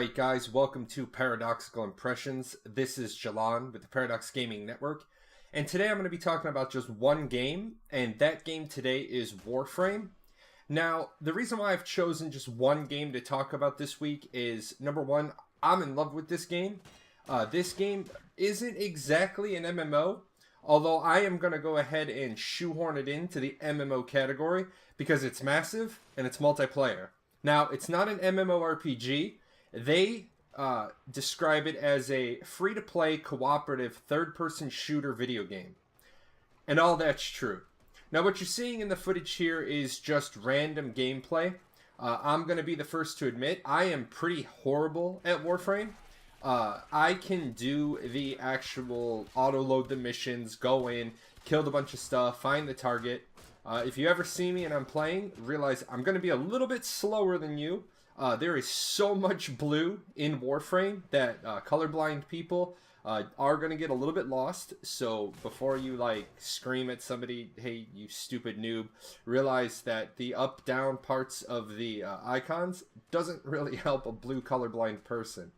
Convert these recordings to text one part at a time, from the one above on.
Alright guys, welcome to Paradoxical Impressions. This is Jalan with the Paradox Gaming Network. And today I'm going to be talking about just one game, and that game today is Warframe. Now, the reason why I've chosen just one game to talk about this week is, number one, I'm in love with this game. This game isn't exactly an MMO, although I am going to go ahead and shoehorn it into the MMO category because it's massive and it's multiplayer. Now, it's not an MMORPG. They describe it as a free-to-play, cooperative, third-person shooter video game. And all that's true. Now, what you're seeing in the footage here is just random gameplay. I'm going to be the first to admit, I am pretty horrible at Warframe. I can do the actual auto-load the missions, go in, kill a bunch of stuff, find the target. If you ever see me and I'm playing, realize I'm going to be a little bit slower than you. There is so much blue in Warframe that colorblind people are going to get a little bit lost. So before you scream at somebody, hey, you stupid noob, realize that the up-down parts of the icons doesn't really help a blue colorblind person.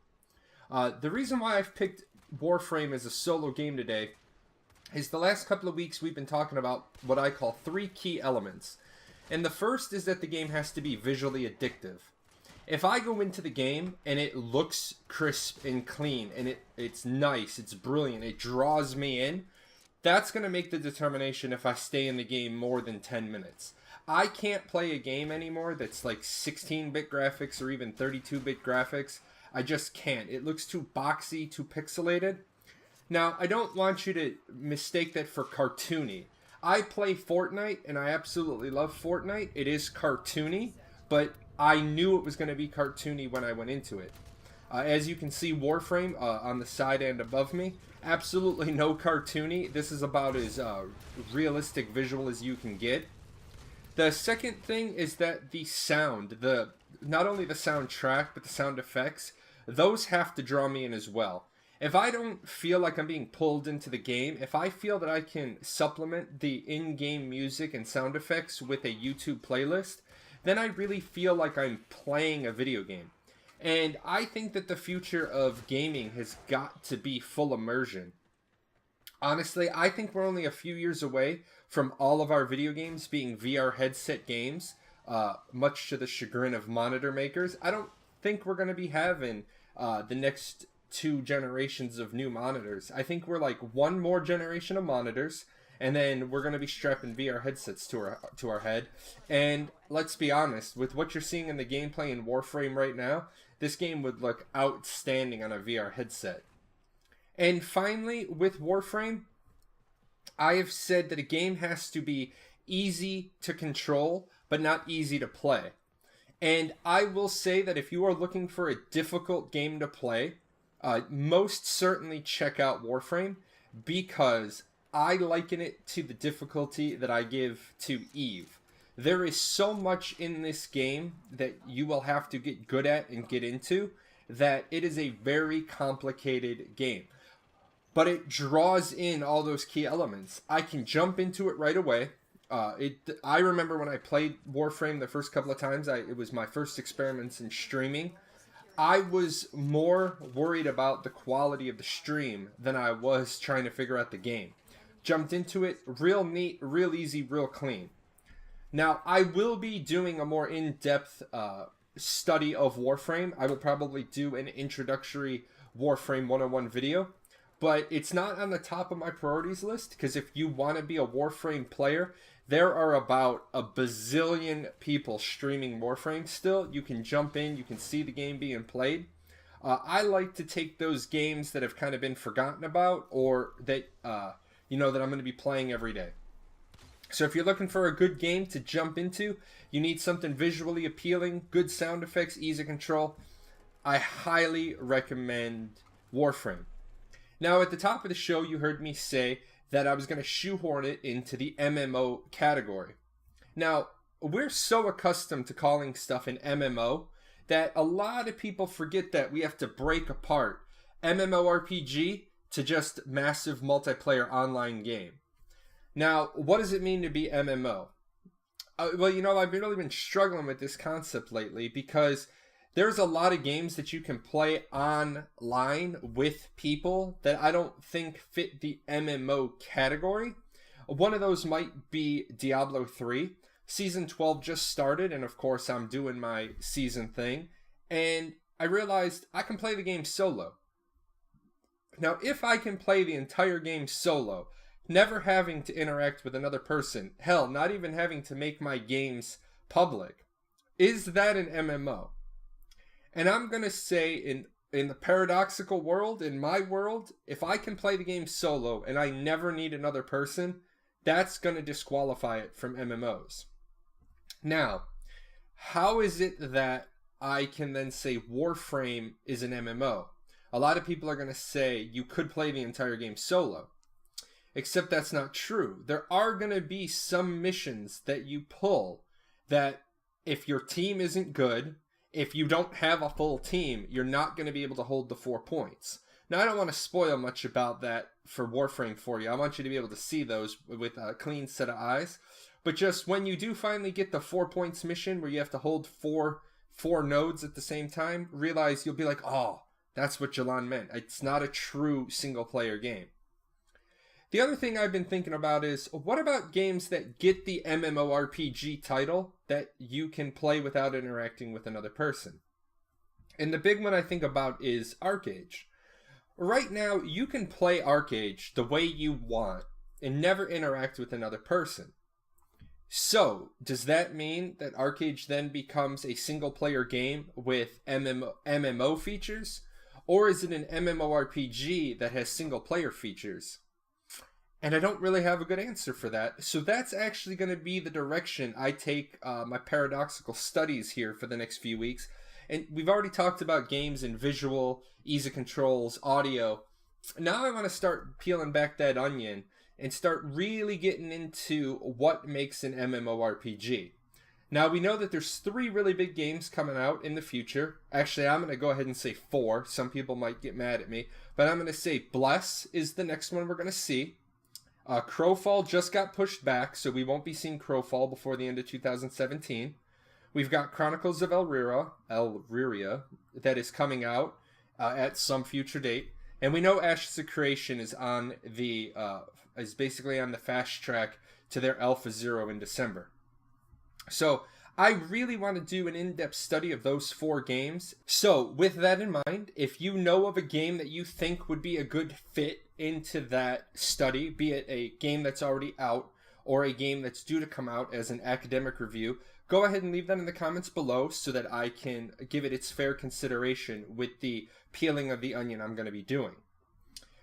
The reason why I've picked Warframe as a solo game today is the last couple of weeks we've been talking about what I call 3 key elements. And the first is that the game has to be visually addictive. If I go into the game and it looks crisp and clean and it's nice, it's brilliant, it draws me in, that's going to make the determination if I stay in the game more than 10 minutes. I can't play a game anymore that's like 16-bit graphics or even 32-bit graphics. I just can't. It looks too boxy, too pixelated. Now, I don't want you to mistake that for cartoony. I play Fortnite and I absolutely love Fortnite. It is cartoony, but I knew it was going to be cartoony when I went into it. As you can see, Warframe on the side and above me, absolutely no cartoony. This is about as realistic visual as you can get. The second thing is that the sound, not only the soundtrack, but the sound effects, those have to draw me in as well. If I don't feel like I'm being pulled into the game, if I feel that I can supplement the in-game music and sound effects with a YouTube playlist, then I really feel like I'm playing a video game. And I think that the future of gaming has got to be full immersion. Honestly, I think we're only a few years away from all of our video games being VR headset games, much to the chagrin of monitor makers. I don't think we're going to be having the next 2 generations of new monitors. I think we're like one more generation of monitors, and then we're going to be strapping VR headsets to our head. And let's be honest, with what you're seeing in the gameplay in Warframe right now, this game would look outstanding on a VR headset. And finally, with Warframe, I have said that a game has to be easy to control, but not easy to play. And I will say that if you are looking for a difficult game to play, most certainly check out Warframe, because I liken it to the difficulty that I give to Eve. There is so much in this game that you will have to get good at and get into, that it is a very complicated game. But it draws in all those key elements. I can jump into it right away. I remember when I played Warframe the first couple of times, it was my first experiments in streaming. I was more worried about the quality of the stream than I was trying to figure out the game. Jumped into it, real neat, real easy, real clean. Now, I will be doing a more in-depth study of Warframe. I will probably do an introductory Warframe 101 video, but it's not on the top of my priorities list, because if you want to be a Warframe player, there are about a bazillion people streaming Warframe still. You can jump in, you can see the game being played. I like to take those games that have kind of been forgotten about, or that that I'm going to be playing every day. So if you're looking for a good game to jump into, you need something visually appealing, good sound effects, easy control, I highly recommend Warframe. Now, at the top of the show, you heard me say that I was going to shoehorn it into the MMO category. Now, we're so accustomed to calling stuff an MMO that a lot of people forget that we have to break apart MMORPG to just massive multiplayer online game. Now, what does it mean to be MMO? Well, I've really been struggling with this concept lately, because There's a lot of games that you can play online with people that I don't think fit the MMO category. One of those might be Diablo 3. Season 12 just started, and of course I'm doing my season thing, and I realized I can play the game solo. Now, if I can play the entire game solo, never having to interact with another person, hell, not even having to make my games public, is that an MMO? And I'm going to say in the paradoxical world, in my world, if I can play the game solo and I never need another person, that's going to disqualify it from MMOs. Now, how is it that I can then say Warframe is an MMO? A lot of people are going to say you could play the entire game solo. Except that's not true. There are going to be some missions that you pull that if your team isn't good, if you don't have a full team, you're not going to be able to hold the 4 points. Now, I don't want to spoil much about that for Warframe for you. I want you to be able to see those with a clean set of eyes. But just when you do finally get the 4 points mission where you have to hold four nodes at the same time, realize you'll be like, oh, that's what Jalan meant. It's not a true single-player game. The other thing I've been thinking about is, what about games that get the MMORPG title that you can play without interacting with another person? And the big one I think about is ArcheAge. Right now, you can play ArcheAge the way you want and never interact with another person. So, does that mean that ArcheAge then becomes a single-player game with MMO features? Or is it an MMORPG that has single-player features? And I don't really have a good answer for that. So that's actually going to be the direction I take my paradoxical studies here for the next few weeks. And we've already talked about games and visual, ease of controls, audio. Now I want to start peeling back that onion and start really getting into what makes an MMORPG. Now, we know that there's 3 really big games coming out in the future. Actually, I'm going to go ahead and say 4. Some people might get mad at me. But I'm going to say Bless is the next one we're going to see. Crowfall just got pushed back, so we won't be seeing Crowfall before the end of 2017. We've got Chronicles of Elryria that is coming out at some future date. And we know Ashes of Creation is on is basically on the fast track to their Alpha Zero in December. So I really want to do an in-depth study of those 4 games. So with that in mind, if you know of a game that you think would be a good fit into that study, be it a game that's already out or a game that's due to come out as an academic review, go ahead and leave that in the comments below so that I can give it its fair consideration with the peeling of the onion I'm going to be doing.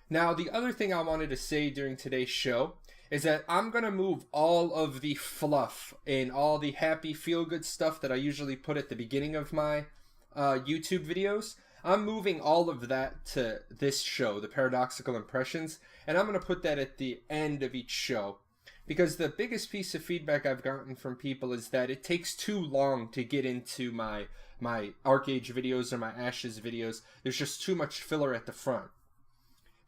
Now, the other thing I wanted to say during today's show is that I'm going to move all of the fluff and all the happy, feel-good stuff that I usually put at the beginning of my YouTube videos. I'm moving all of that to this show, the Paradoxical Impressions, and I'm going to put that at the end of each show. Because the biggest piece of feedback I've gotten from people is that it takes too long to get into my ArcheAge videos or my Ashes videos. There's just too much filler at the front.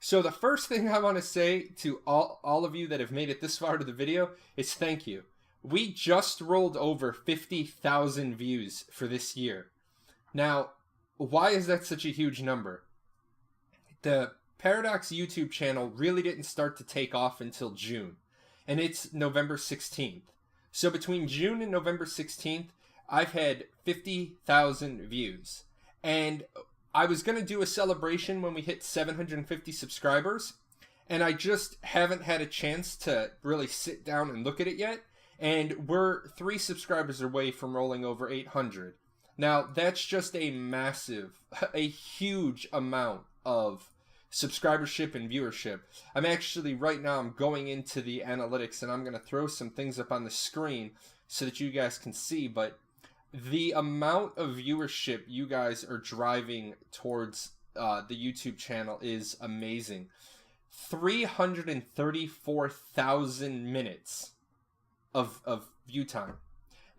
So the first thing I want to say to all of you that have made it this far to the video is thank you. We just rolled over 50,000 views for this year. Now, why is that such a huge number? The Paradox YouTube channel really didn't start to take off until June, and it's November 16th. So between June and November 16th, I've had 50,000 views. And I was going to do a celebration when we hit 750 subscribers, and I just haven't had a chance to really sit down and look at it yet, and we're 3 subscribers away from rolling over 800. Now, that's just a huge amount of subscribership and viewership. Right now, I'm going into the analytics, and I'm going to throw some things up on the screen so that you guys can see, but the amount of viewership you guys are driving towards the YouTube channel is amazing. 334,000 minutes of view time.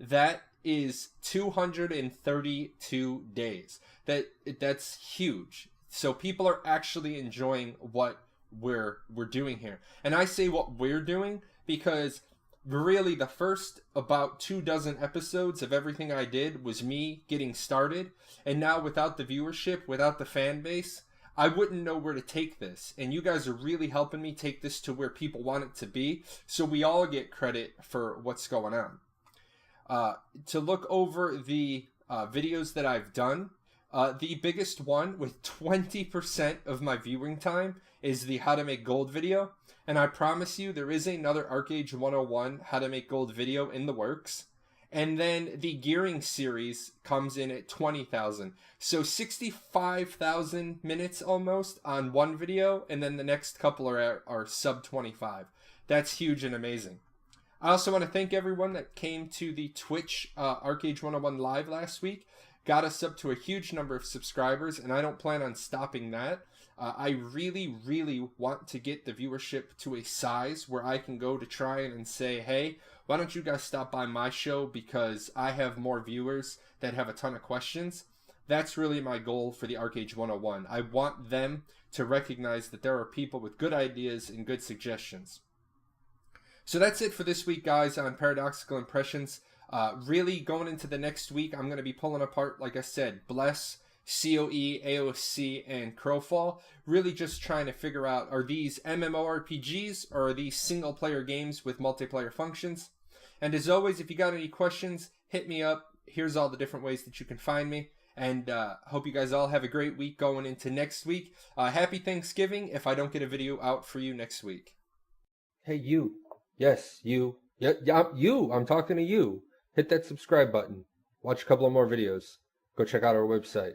That is 232 days. That's huge. So people are actually enjoying what we're doing here. And I say what we're doing because really the first about 24 episodes of everything I did was me getting started. And now without the viewership, without the fan base, I wouldn't know where to take this. And you guys are really helping me take this to where people want it to be. So we all get credit for what's going on. To look over the videos that I've done, the biggest one with 20% of my viewing time is the how to make gold video. And I promise you there is another ArcAge 101 how to make gold video in the works. And then the gearing series comes in at 20,000. So 65,000 minutes almost on one video. And then the next couple are sub 25. That's huge and amazing. I also want to thank everyone that came to the Twitch ArcAge 101 live last week. Got us up to a huge number of subscribers, and I don't plan on stopping that. I really, really want to get the viewership to a size where I can go to try and say, hey, why don't you guys stop by my show because I have more viewers that have a ton of questions. That's really my goal for the ArcAge 101. I want them to recognize that there are people with good ideas and good suggestions. So that's it for this week, guys, on Paradoxical Impressions. Really going into the next week, I'm going to be pulling apart, like I said, Bless, COE, AOC, and Crowfall. Really just trying to figure out, are these MMORPGs or are these single-player games with multiplayer functions? And as always, if you got any questions, hit me up. Here's all the different ways that you can find me. And hope you guys all have a great week going into next week. Happy Thanksgiving if I don't get a video out for you next week. Hey, you. Yes, you. Yeah, you. I'm talking to you. Hit that subscribe button. Watch a couple of more videos. Go check out our website.